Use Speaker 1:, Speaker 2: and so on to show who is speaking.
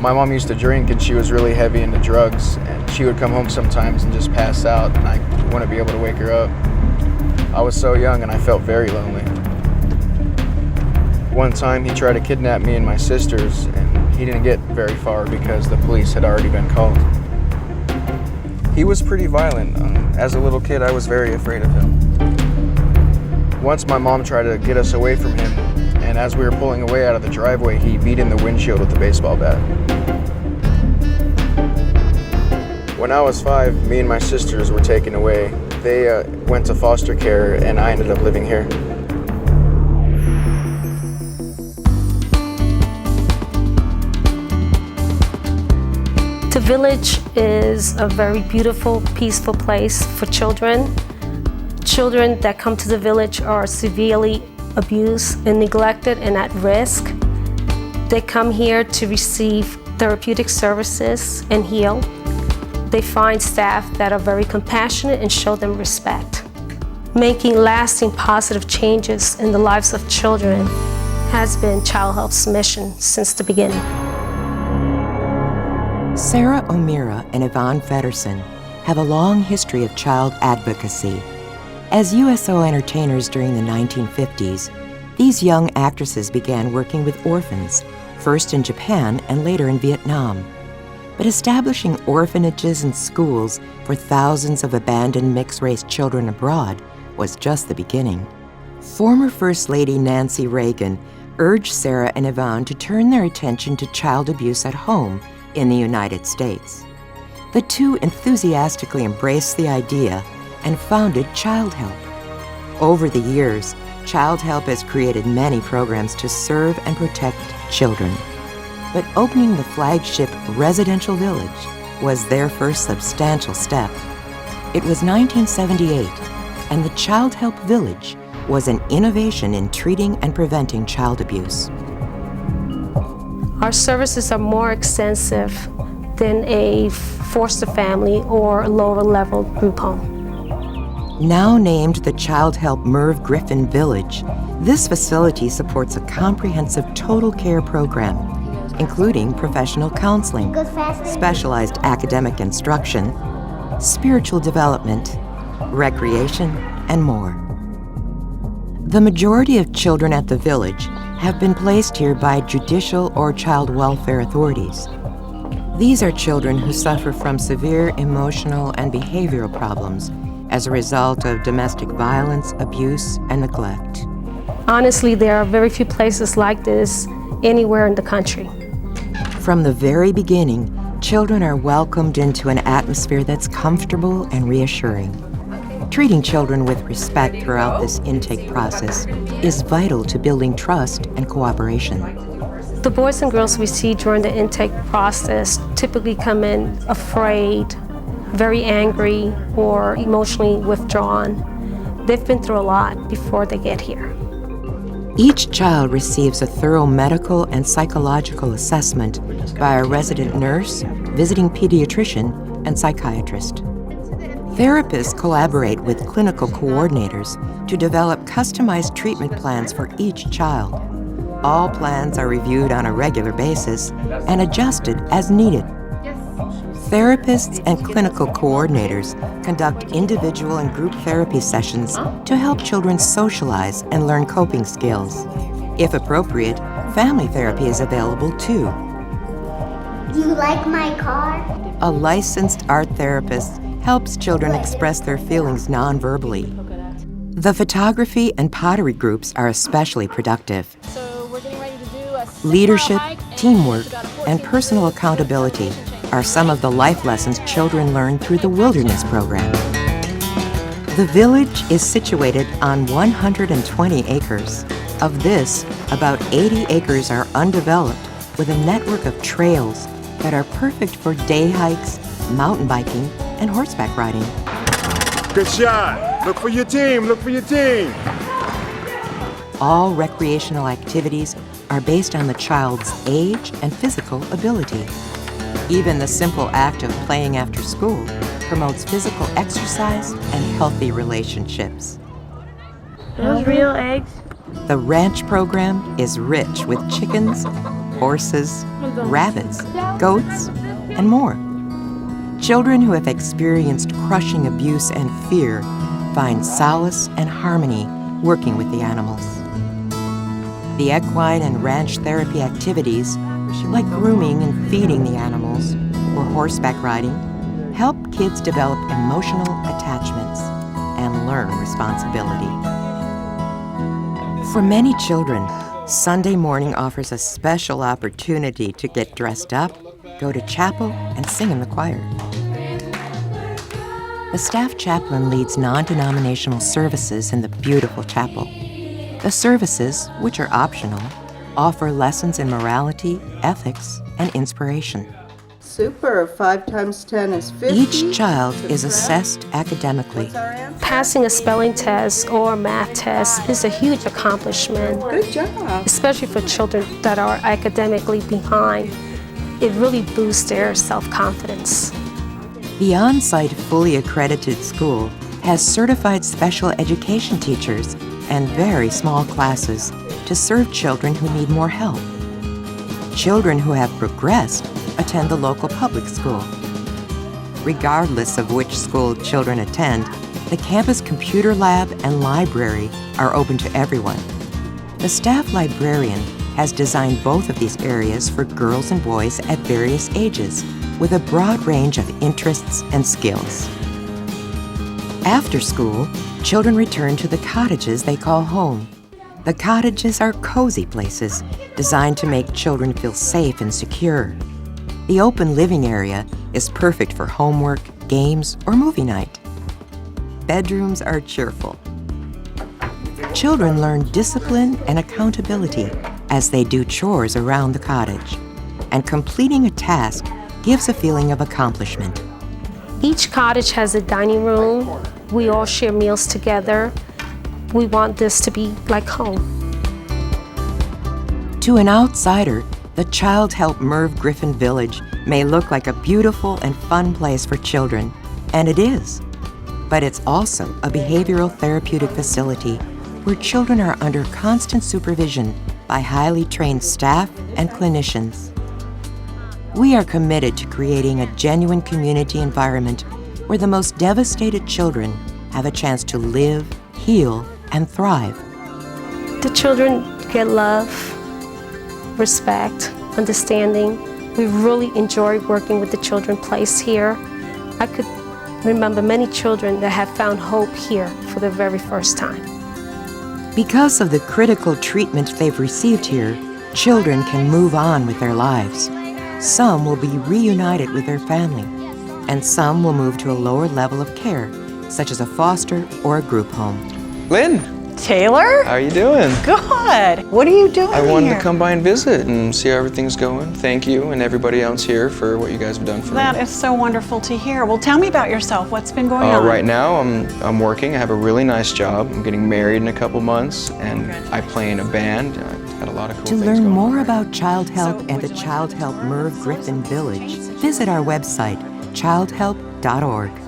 Speaker 1: My mom used to drink and she was really heavy into drugs, and she would come home sometimes and just pass out and I wouldn't be able to wake her up. I was so young and I felt very lonely. One time he tried to kidnap me and my sisters, and he didn't get very far because the police had already been called. He was pretty violent. As a little kid, I was very afraid of him. Once my mom tried to get us away from him, and as we were pulling away out of the driveway, he beat in the windshield with a baseball bat. When I was 5, me and my sisters were taken away. They went to foster care, and I ended up living here.
Speaker 2: The village is a very beautiful, peaceful place for children. Children that come to the village are severely abused and neglected and at risk. They come here to receive therapeutic services and heal. They find staff that are very compassionate and show them respect. Making lasting positive changes in the lives of children has been Childhelp's mission since the beginning.
Speaker 3: Sarah O'Meara and Yvonne Feddersen have a long history of child advocacy. As USO entertainers during the 1950s, these young actresses began working with orphans, first in Japan and later in Vietnam. But establishing orphanages and schools for thousands of abandoned mixed-race children abroad was just the beginning. Former First Lady Nancy Reagan urged Sarah and Yvonne to turn their attention to child abuse at home in the United States. The two enthusiastically embraced the idea and founded Childhelp. Over the years, Childhelp has created many programs to serve and protect children. But opening the flagship residential village was their first substantial step. It was 1978, and the Childhelp Village was an innovation in treating and preventing child abuse.
Speaker 2: Our services are more extensive than a foster family or lower level group home.
Speaker 3: Now named the Childhelp Merv Griffin Village, this facility supports a comprehensive total care program, including professional counseling, specialized academic instruction, spiritual development, recreation, and more. The majority of children at the village have been placed here by judicial or child welfare authorities. These are children who suffer from severe emotional and behavioral problems as a result of domestic violence, abuse, and neglect.
Speaker 2: Honestly, there are very few places like this anywhere in the country.
Speaker 3: From the very beginning, children are welcomed into an atmosphere that's comfortable and reassuring. Treating children with respect throughout this intake process is vital to building trust and cooperation.
Speaker 2: The boys and girls we see during the intake process typically come in afraid, very angry, or emotionally withdrawn. They've been through a lot before they get here.
Speaker 3: Each child receives a thorough medical and psychological assessment by a resident nurse, visiting pediatrician, and psychiatrist. Therapists collaborate with clinical coordinators to develop customized treatment plans for each child. All plans are reviewed on a regular basis and adjusted as needed. Therapists and clinical coordinators conduct individual and group therapy sessions to help children socialize and learn coping skills. If appropriate, family therapy is available too.
Speaker 4: Do you like my car?
Speaker 3: A licensed art therapist helps children express their feelings non-verbally. The photography and pottery groups are especially productive. Leadership, teamwork, and personal accountability are some of the life lessons children learn through the Wilderness Program. The village is situated on 120 acres. Of this, about 80 acres are undeveloped with a network of trails that are perfect for day hikes, mountain biking, and horseback riding.
Speaker 5: Good shot! Look for your team! Look for your team!
Speaker 3: All recreational activities are based on the child's age and physical ability. Even the simple act of playing after school promotes physical exercise and healthy relationships.
Speaker 6: Those real eggs?
Speaker 3: The ranch program is rich with chickens, horses, rabbits, goats, and more. Children who have experienced crushing abuse and fear find solace and harmony working with the animals. The equine and ranch therapy activities, like grooming and feeding the animals or horseback riding, help kids develop emotional attachments and learn responsibility. For many children, Sunday morning offers a special opportunity to get dressed up, go to chapel, and sing in the choir. The staff chaplain leads non-denominational services in the beautiful chapel. The services, which are optional, offer lessons in morality, ethics, and inspiration.
Speaker 6: Super. 5 times 10 is 50.
Speaker 3: Each child is assessed academically.
Speaker 2: Passing a spelling test or a math test is a huge accomplishment.
Speaker 6: Good job.
Speaker 2: Especially for children that are academically behind. It really boosts their self-confidence.
Speaker 3: The on-site fully accredited school has certified special education teachers and very small classes to serve children who need more help. Children who have progressed attend the local public school. Regardless of which school children attend, the campus computer lab and library are open to everyone. The staff librarian has designed both of these areas for girls and boys at various ages, with a broad range of interests and skills. After school, children return to the cottages they call home. The cottages are cozy places designed to make children feel safe and secure. The open living area is perfect for homework, games, or movie night. Bedrooms are cheerful. Children learn discipline and accountability as they do chores around the cottage, and completing a task gives a feeling of accomplishment.
Speaker 2: Each cottage has a dining room. We all share meals together. We want this to be like home.
Speaker 3: To an outsider, the Childhelp Merv Griffin Village may look like a beautiful and fun place for children, and it is. But it's also a behavioral therapeutic facility where children are under constant supervision by highly trained staff and clinicians. We are committed to creating a genuine community environment where the most devastated children have a chance to live, heal, and thrive.
Speaker 2: The children get love, respect, understanding. We really enjoy working with the children placed here. I could remember many children that have found hope here for the very first time.
Speaker 3: Because of the critical treatment they've received here, children can move on with their lives. Some will be reunited with their family, and some will move to a lower level of care, such as a foster or a group home.
Speaker 1: Lynn,
Speaker 7: Taylor?
Speaker 1: how are you doing?
Speaker 7: Good. What are you doing
Speaker 1: I wanted
Speaker 7: here?
Speaker 1: to come by and visit and see how everything's going. Thank you and everybody else here for what you guys have done for me.
Speaker 7: That is so wonderful to hear. Well, tell me about yourself. What's been going on?
Speaker 1: Right now, I'm working. I have a really nice job. I'm getting married in a couple months, and I play in a band. I've got a lot of cool
Speaker 3: To
Speaker 1: things
Speaker 3: learn
Speaker 1: going
Speaker 3: more
Speaker 1: on.
Speaker 3: about Childhelp and the Childhelp Merv Griffin Village, visit our website, childhelp.org.